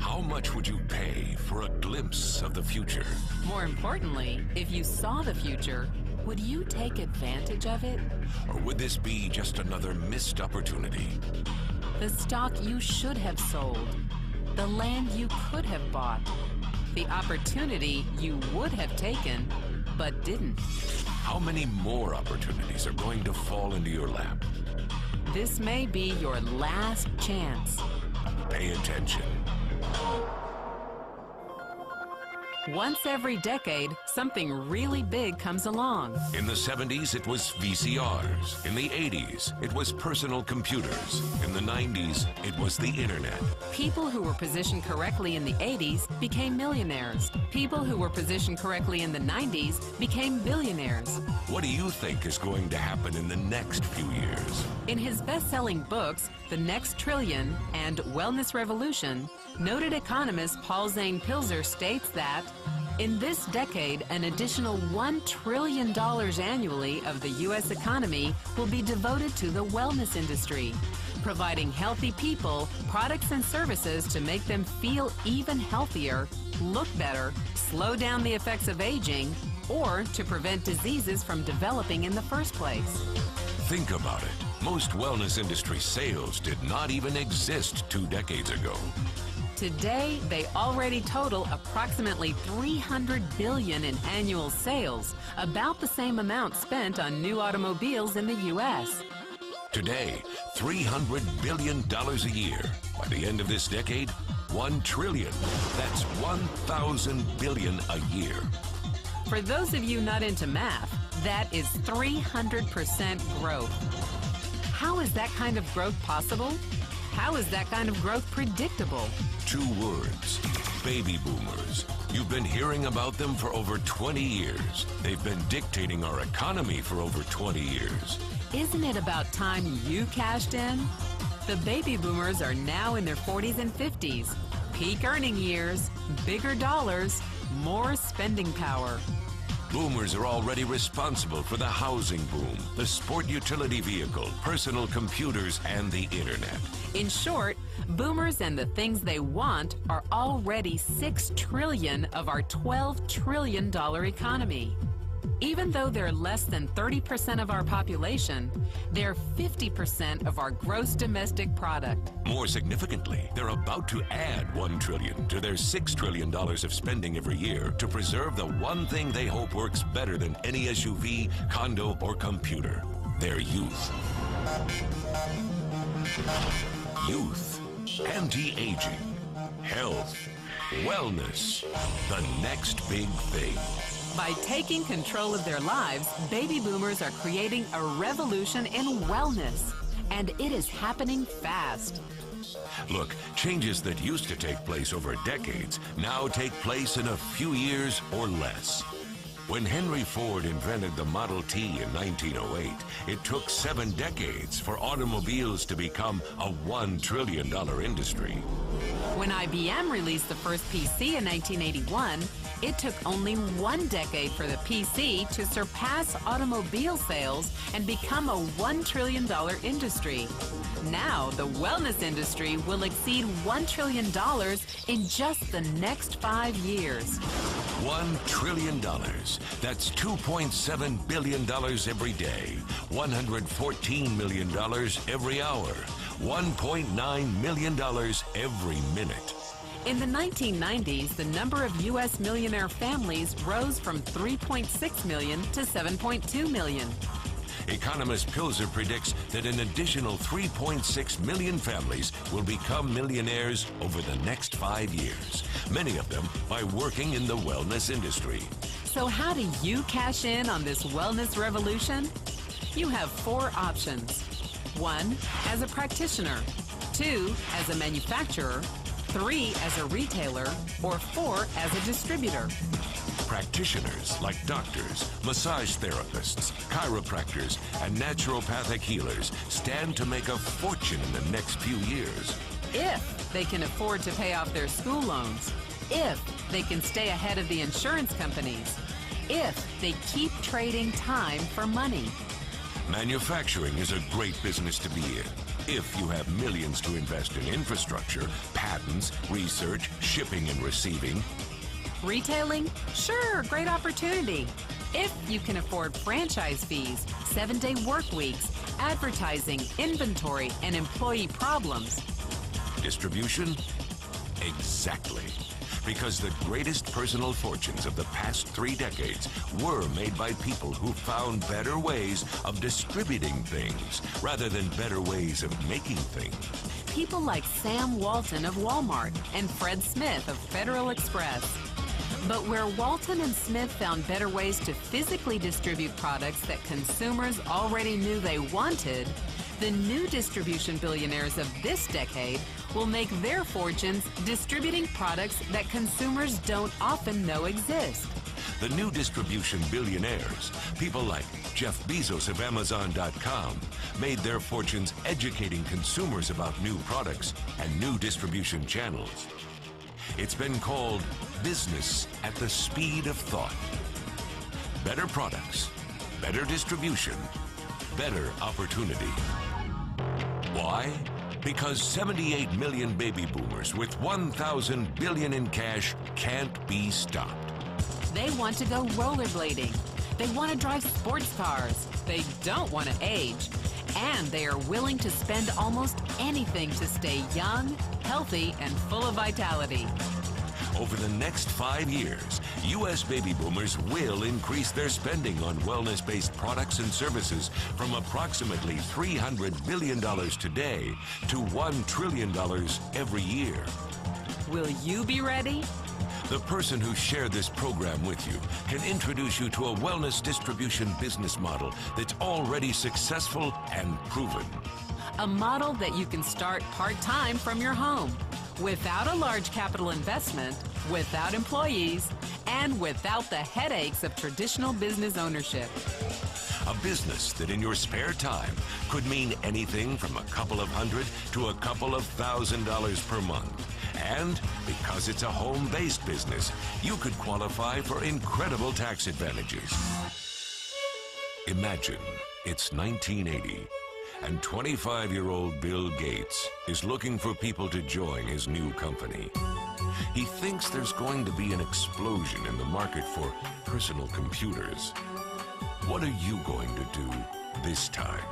How much would you pay for a glimpse of the future? More importantly, if you saw the future, would you take advantage of it? Or would this be just another missed opportunity? The stock you should have sold, the land you could have bought, the opportunity you would have taken, but didn't. How many more opportunities are going to fall into your lap? This may be your last chance. Pay attention. Once every decade, something really big comes along. In the 70s, it was VCRs. In the 80s, it was personal computers. In the 90s, it was the internet. People who were positioned correctly in the 80s became millionaires. People who were positioned correctly in the 90s became billionaires. What do you think is going to happen in the next few years? In his best-selling books, The Next Trillion and Wellness Revolution, noted economist Paul Zane Pilzer states that in this decade, an additional $1 trillion annually of the U.S. economy will be devoted to the wellness industry, providing healthy people products and services to make them feel even healthier, look better, slow down the effects of aging, or to prevent diseases from developing in the first place. Think about it. Most wellness industry sales did not even exist 2 decades ago. Today, they already total approximately $300 billion in annual sales, about the same amount spent on new automobiles in the U.S. Today, $300 billion a year. By the end of this decade, $1 trillion. That's 1,000 billion a year. For those of you not into math, that is 300% growth. How is that kind of growth possible? How is that kind of growth predictable? 2 words: baby boomers. You've been hearing about them for over 20 years. They've been dictating our economy for over 20 years. Isn't it about time you cashed in? The baby boomers are now in their 40s and 50s. Peak earning years, bigger dollars, more spending power. Boomers are already responsible for the housing boom, the sport utility vehicle, personal computers, and the internet. In short, boomers and the things they want are already $6 trillion of our $12 trillion economy. Even though they're less than 30% of our population, they're 50% of our gross domestic product. More significantly, they're about to add $1 trillion to their $6 trillion of spending every year to preserve the one thing they hope works better than any SUV, condo, or computer: their youth. Youth, anti-aging, health, wellness, the next big thing. By taking control of their lives, baby boomers are creating a revolution in wellness, and it is happening fast. Look, changes that used to take place over decades now take place in a few years or less. When Henry Ford invented the Model T in 1908, it took 7 decades for automobiles to become a $1 trillion industry. When IBM released the first PC in 1981, it took only 1 decade for the PC to surpass automobile sales and become a $1 trillion industry. Now, the wellness industry will exceed $1 trillion in just the next 5 years. $1 trillion. That's $2.7 billion every day, $114 million every hour, $1.9 million every minute. In the 1990s, the number of U.S. millionaire families rose from 3.6 million to 7.2 million. Economist Pilzer predicts that an additional 3.6 million families will become millionaires over the next 5 years, many of them by working in the wellness industry. So how do you cash in on this wellness revolution? You have 4 options. 1, as a practitioner. 2, as a manufacturer. 3, as a retailer. Or 4, as a distributor. Practitioners like doctors, massage therapists, chiropractors, and naturopathic healers stand to make a fortune in the next few years. If they can afford to pay off their school loans. If they can stay ahead of the insurance companies. If they keep trading time for money. Manufacturing is a great business to be in. If you have millions to invest in infrastructure, patents, research, shipping and receiving. Retailing? Sure, great opportunity. If you can afford franchise fees, 7-day work weeks, advertising, inventory, and employee problems. Distribution? Exactly. Because the greatest personal fortunes of the past 3 decades were made by people who found better ways of distributing things rather than better ways of making things. People like Sam Walton of Walmart and Fred Smith of Federal Express. But where Walton and Smith found better ways to physically distribute products that consumers already knew they wanted, the new distribution billionaires of this decade will make their fortunes distributing products that consumers don't often know exist. The new distribution billionaires, people like Jeff Bezos of Amazon.com, made their fortunes educating consumers about new products and new distribution channels. It's been called business at the speed of thought. Better products, better distribution, better opportunity. Why? Because 78 million baby boomers with 1,000 billion in cash can't be stopped. They want to go rollerblading. They want to drive sports cars. They don't want to age. And they are willing to spend almost anything to stay young, healthy, and full of vitality. Over the next 5 years, U.S. baby boomers will increase their spending on wellness-based products and services from approximately $300 billion today to $1 trillion every year. Will you be ready? The person who shared this program with you can introduce you to a wellness distribution business model that's already successful and proven. A model that you can start part-time from your home, without a large capital investment, without employees, and without the headaches of traditional business ownership. A business that in your spare time could mean anything from a couple of hundred to a couple of $1,000s per month. And because it's a home-based business, you could qualify for incredible tax advantages. Imagine it's 1980. And 25-year-old Bill Gates is looking for people to join his new company. He thinks there's going to be an explosion in the market for personal computers. What are you going to do this time?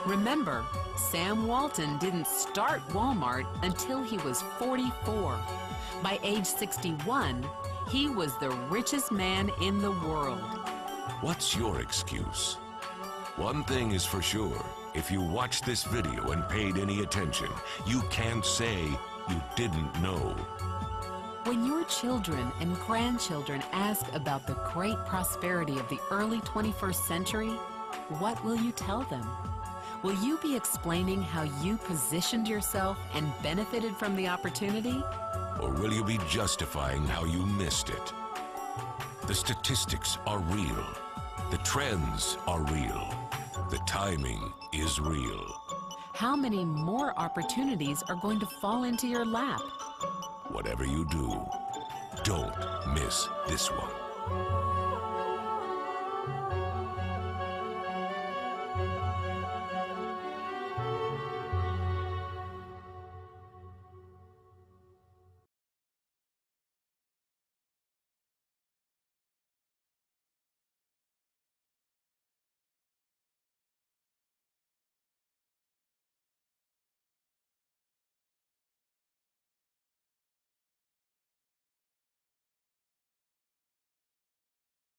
Remember, Sam Walton didn't start Walmart until he was 44. By age 61, he was the richest man in the world. What's your excuse? One thing is for sure, if you watched this video and paid any attention, you can't say you didn't know. When your children and grandchildren ask about the great prosperity of the early 21st century, what will you tell them? Will you be explaining how you positioned yourself and benefited from the opportunity? Or will you be justifying how you missed it? The statistics are real. The trends are real. The timing is real. How many more opportunities are going to fall into your lap? Whatever you do, don't miss this one.